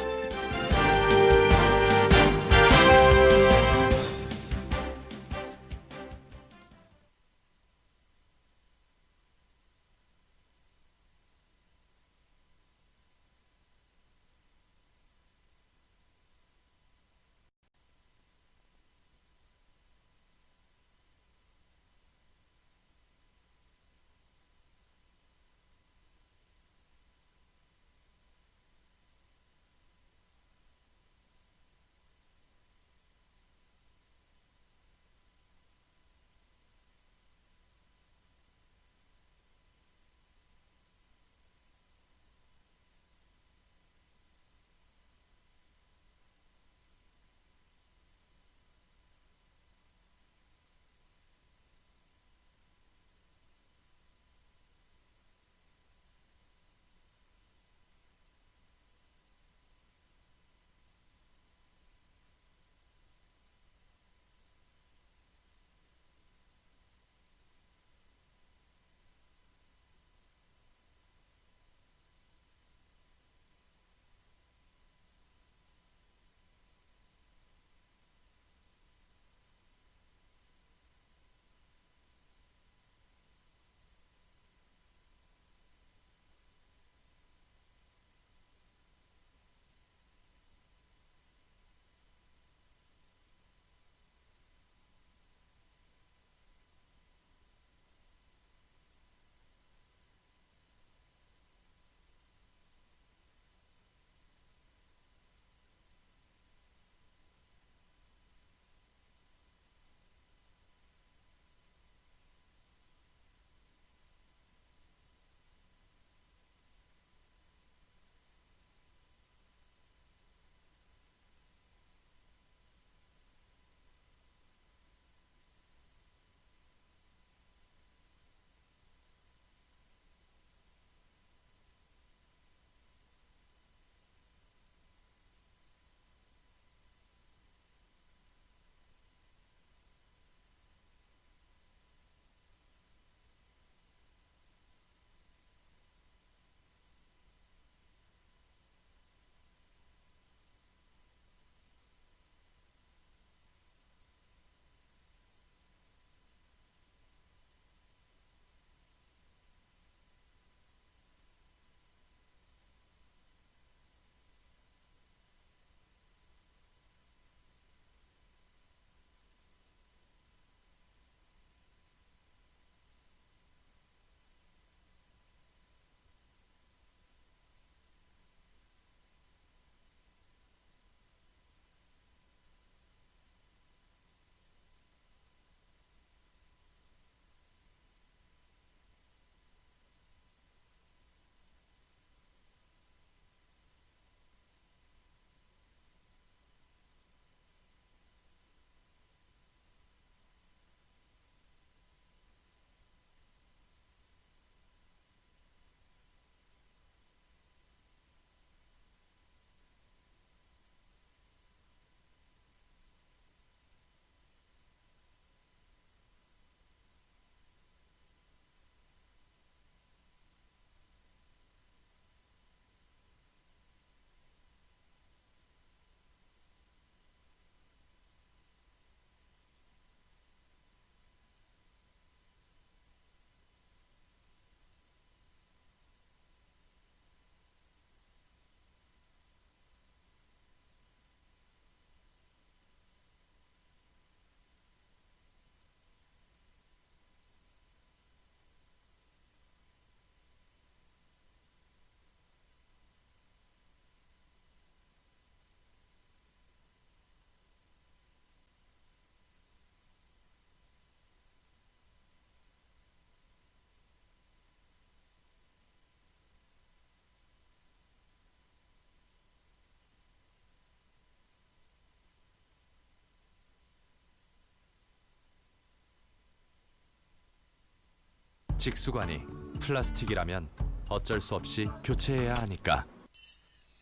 직수관이 플라스틱이라면 어쩔 수 없이 교체해야 하니까.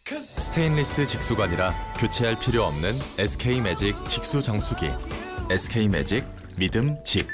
스테인리스 직수관이라 교체할 필요 없는 SK매직 직수 정수기. SK매직 믿음 직.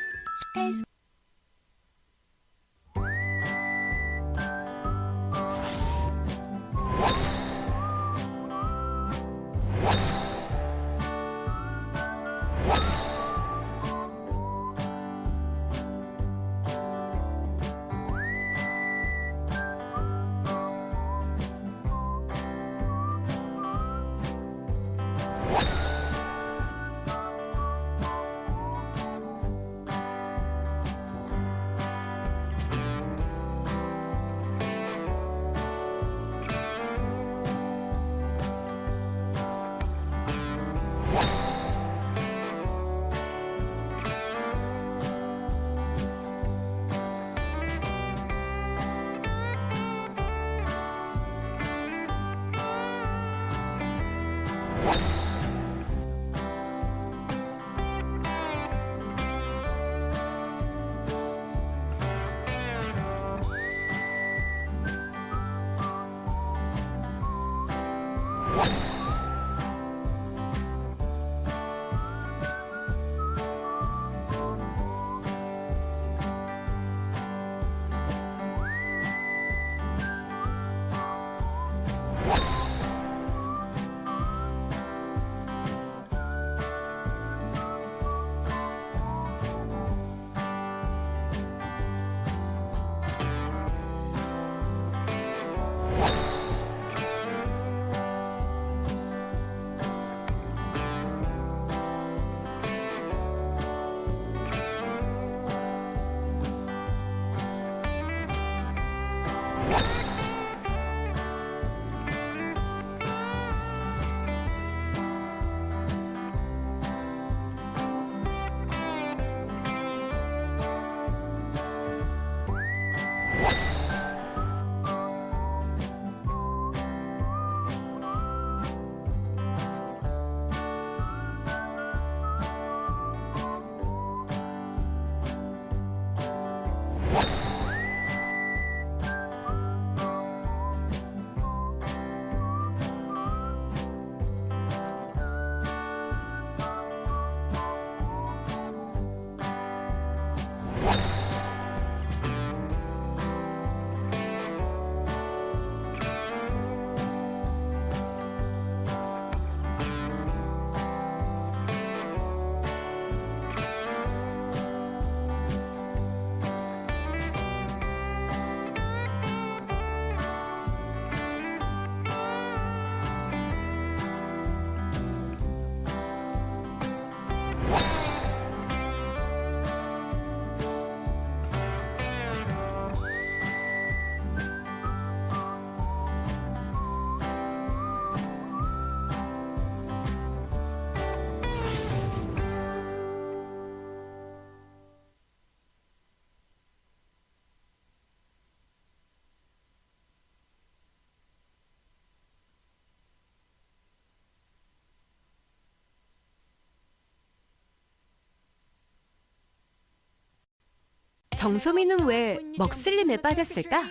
정소민은 왜 먹슬림에 빠졌을까?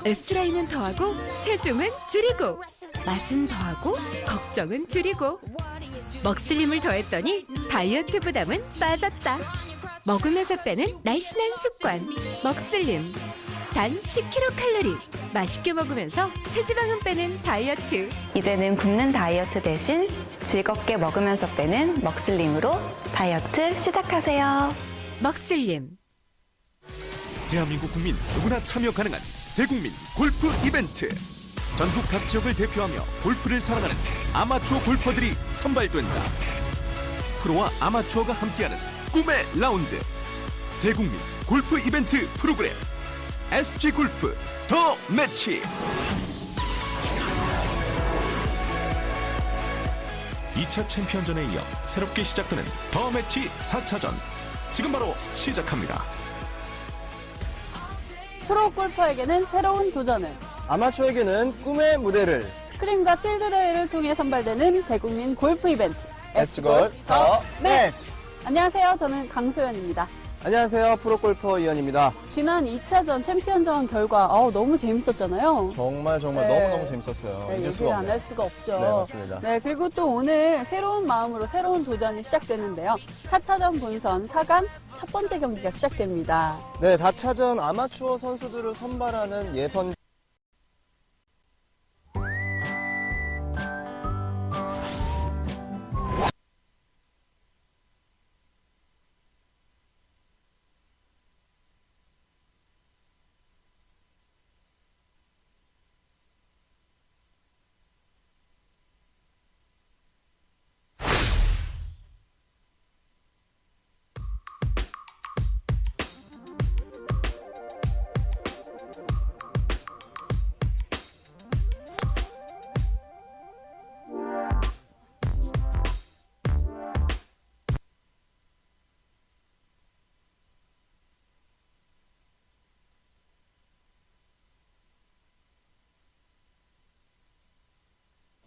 S라인은 더하고 체중은 줄이고 맛은 더하고 걱정은 줄이고 먹슬림을 더했더니 다이어트 부담은 빠졌다. 먹으면서 빼는 날씬한 습관 먹슬림. 단 10kcal 맛있게 먹으면서 체지방은 빼는 다이어트. 이제는 굶는 다이어트 대신 즐겁게 먹으면서 빼는 먹슬림으로 다이어트 시작하세요. 먹슬림. 대한민국 국민 누구나 참여 가능한 대국민 골프 이벤트. 전국 각 지역을 대표하며 골프를 사랑하는 아마추어 골퍼들이 선발된다. 프로와 아마추어가 함께하는 꿈의 라운드. 대국민 골프 이벤트 프로그램 SG골프 더 매치. 2차 챔피언전에 이어 새롭게 시작되는 더 매치 4차전. 지금 바로 시작합니다. 프로 골퍼에게는 새로운 도전을, 아마추어에게는 꿈의 무대를, 스크림과 필드 대회를 통해 선발되는 대국민 골프 이벤트 SG골프 더 매치. 안녕하세요. 저는 강소연입니다. 안녕하세요. 프로골퍼 이현입니다. 지난 2차전 챔피언전 결과 너무 재밌었잖아요. 정말 네. 너무너무 재밌었어요. 네, 잊을 얘기를 수가 안 없네요. 할 수가 없죠. 네, 맞습니다. 네, 그리고 또 오늘 새로운 마음으로 새로운 도전이 시작되는데요. 4차전 본선 4강 첫 번째 경기가 시작됩니다. 네, 4차전 아마추어 선수들을 선발하는 예선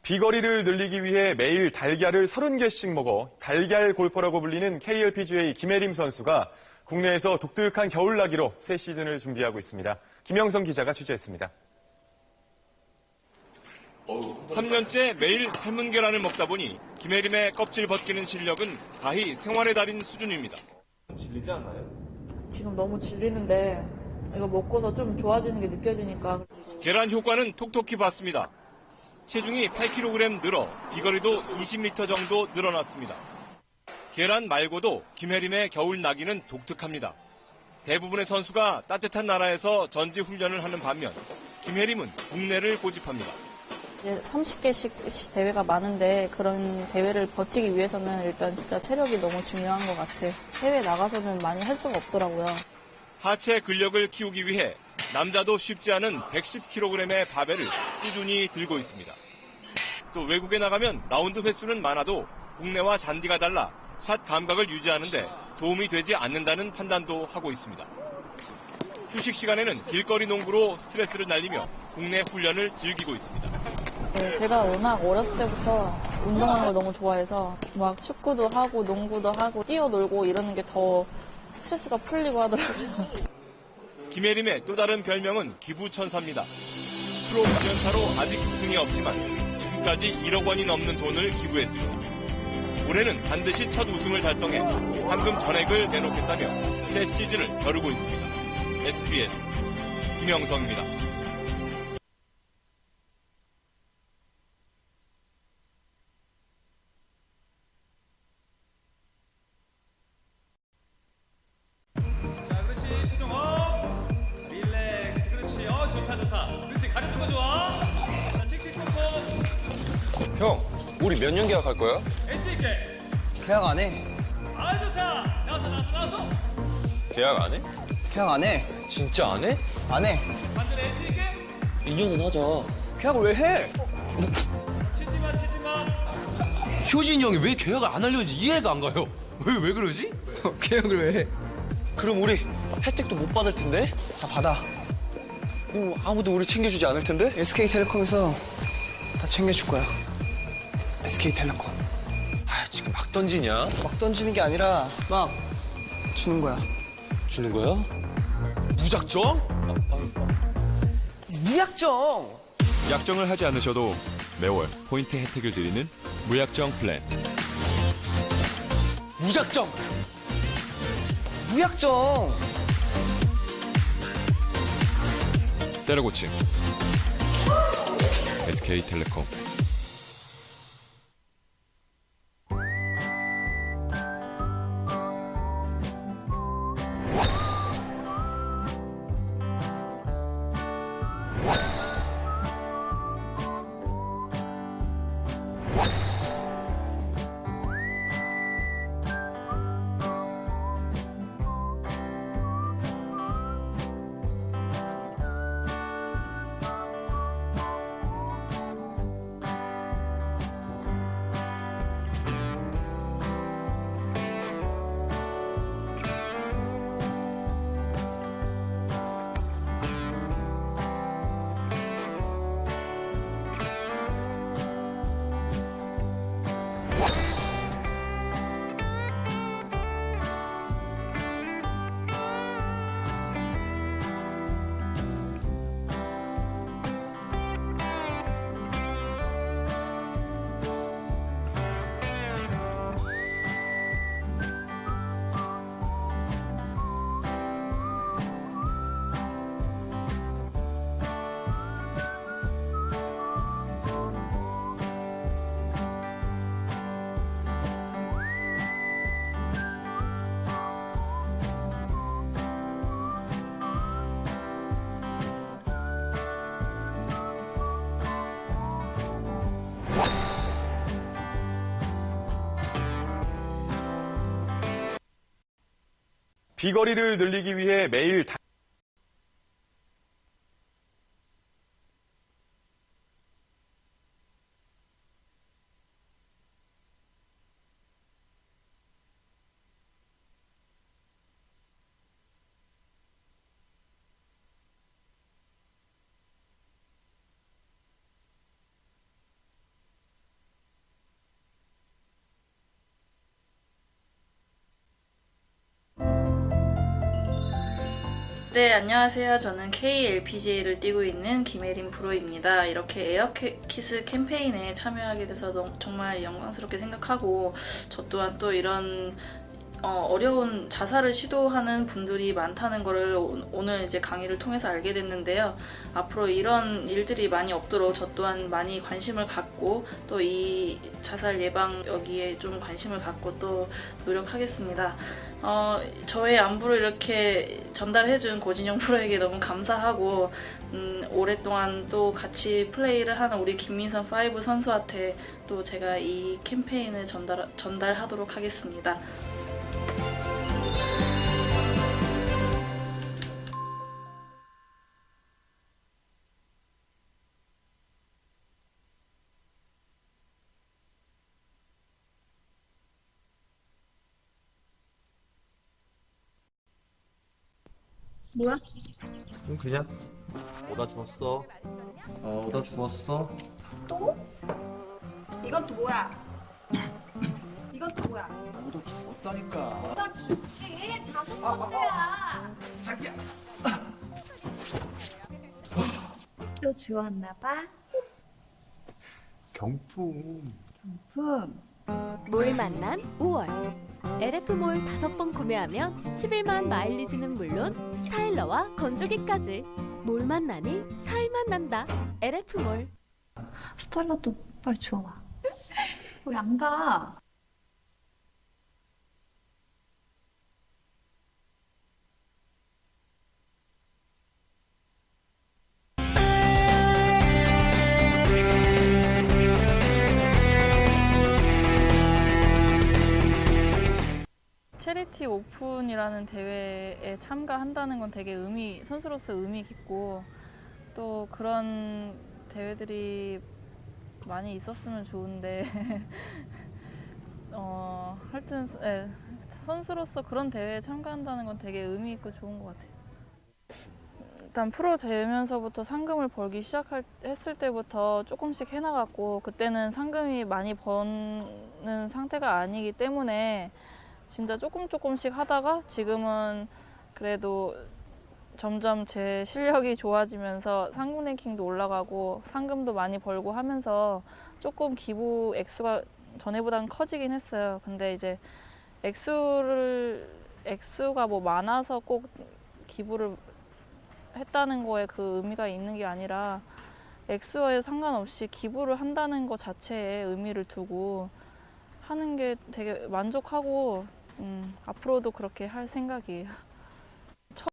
비거리를 늘리기 위해 매일 달걀을 30개씩 먹어 달걀 골퍼라고 불리는 KLPGA 김혜림 선수가 국내에서 독특한 겨울나기로 새 시즌을 준비하고 있습니다. 김영성 기자가 취재했습니다. 3년째 매일 삶은 계란을 먹다 보니 김혜림의 껍질 벗기는 실력은 가히 생활의 달인 수준입니다. 질리지 않나요? 지금 너무 질리는데 이거 먹고서 좀 좋아지는 게 느껴지니까. 계란 효과는 톡톡히 봤습니다. 체중이 8kg 늘어 비거리도 20m 정도 늘어났습니다. 계란 말고도 김혜림의 겨울 나기는 독특합니다. 대부분의 선수가 따뜻한 나라에서 전지 훈련을 하는 반면 김혜림은 국내를 고집합니다. 30개씩 대회가 많은데 그런 대회를 버티기 위해서는 일단 진짜 체력이 너무 중요한 것 같아. 해외 나가서는 많이 할 수가 없더라고요. 하체 근력을 키우기 위해 남자도 쉽지 않은 110kg의 바벨을 꾸준히 들고 있습니다. 또 외국에 나가면 라운드 횟수는 많아도 국내와 잔디가 달라 샷 감각을 유지하는데 도움이 되지 않는다는 판단도 하고 있습니다. 휴식 시간에는 길거리 농구로 스트레스를 날리며 국내 훈련을 즐기고 있습니다. 네, 제가 워낙 어렸을 때부터 운동하는 걸 너무 좋아해서 막 축구도 하고 농구도 하고 뛰어놀고 이러는 게 더 스트레스가 풀리고 하더라고요. 김혜림의 또 다른 별명은 기부천사입니다. 프로 공연사로 아직 우승이 없지만 지금까지 1억 원이 넘는 돈을 기부했습니다. 올해는 반드시 첫 우승을 달성해 상금 전액을 내놓겠다며 새 시즌을 겨루고 있습니다. SBS 김영성입니다. 형, 우리 몇 년 계약할 거야? 엣지 있게. 계약 안 해. 아, 좋다. 나왔어. 계약 안 해? 계약 안 해. 진짜 안 해? 안 해. 완전 엣지 있게? 2년은 하자. 계약을 왜 해? 치지 마. 효진이 형이 왜 계약을 안 하려는지 이해가 안 가요. 왜 그러지? 계약을 왜 해? 그럼 우리 혜택도 못 받을 텐데? 다 받아. 아무도 우리 챙겨주지 않을 텐데? SK텔레콤에서 다 챙겨줄 거야. SK텔레콤. 아, 지금 막 던지냐? 막 던지는 게 아니라 막 주는 거야. 주는 거야? 무작정? 무약정! 약정을 하지 않으셔도 매월 포인트 혜택을 드리는 무약정 플랜. 무작정! 무약정! 세라고층 SK텔레콤. 비거리를 늘리기 위해 매일 네, 안녕하세요. 저는 KLPGA를 뛰고 있는 김혜린 프로입니다. 이렇게 에어키스 캠페인에 참여하게 돼서 정말 영광스럽게 생각하고, 저 또한 또 이런 어려운 자살을 시도하는 분들이 많다는 거를 오늘 이제 강의를 통해서 알게 됐는데요. 앞으로 이런 일들이 많이 없도록 저 또한 많이 관심을 갖고, 또 이 자살 예방 여기에 좀 관심을 갖고 또 노력하겠습니다. 저의 안부를 이렇게 전달해준 고진영 프로에게 너무 감사하고, 오랫동안 또 같이 플레이를 하는 우리 김민선 5 선수한테 또 제가 이 캠페인을 전달하도록 하겠습니다. 뭐야? 그냥 오다 주웠어. 오다 주웠어. 또? 이건 또 뭐야? 이건 또 뭐야? 오다 주웠다니까. 나 줄게. 5번째야. 자기야. 또 주웠나봐. 경품. 경품. 뭘 만난 5월 LF몰 5번 구매하면 11만 마일리지는 물론 스타일러와 건조기까지. 뭘 만나니 사일 만난다. LF몰. 스타일러도 빨리 주워와. 왜 안 가? 체리티 오픈이라는 대회에 참가한다는 건 되게 선수로서 의미 깊고, 또 그런 대회들이 많이 있었으면 좋은데 하여튼 선수로서 그런 대회에 참가한다는 건 되게 의미 있고 좋은 것 같아요. 일단 프로 되면서부터 상금을 벌기 시작했을 때부터 조금씩 해나갔고, 그때는 상금이 많이 버는 상태가 아니기 때문에 진짜 조금씩 하다가 지금은 그래도 점점 제 실력이 좋아지면서 상금 랭킹도 올라가고 상금도 많이 벌고 하면서 조금 기부 액수가 전에보다는 커지긴 했어요. 근데 이제 액수가 뭐 많아서 꼭 기부를 했다는 거에 그 의미가 있는 게 아니라, 액수에 상관없이 기부를 한다는 것 자체에 의미를 두고 하는 게 되게 만족하고, 앞으로도 그렇게 할 생각이에요.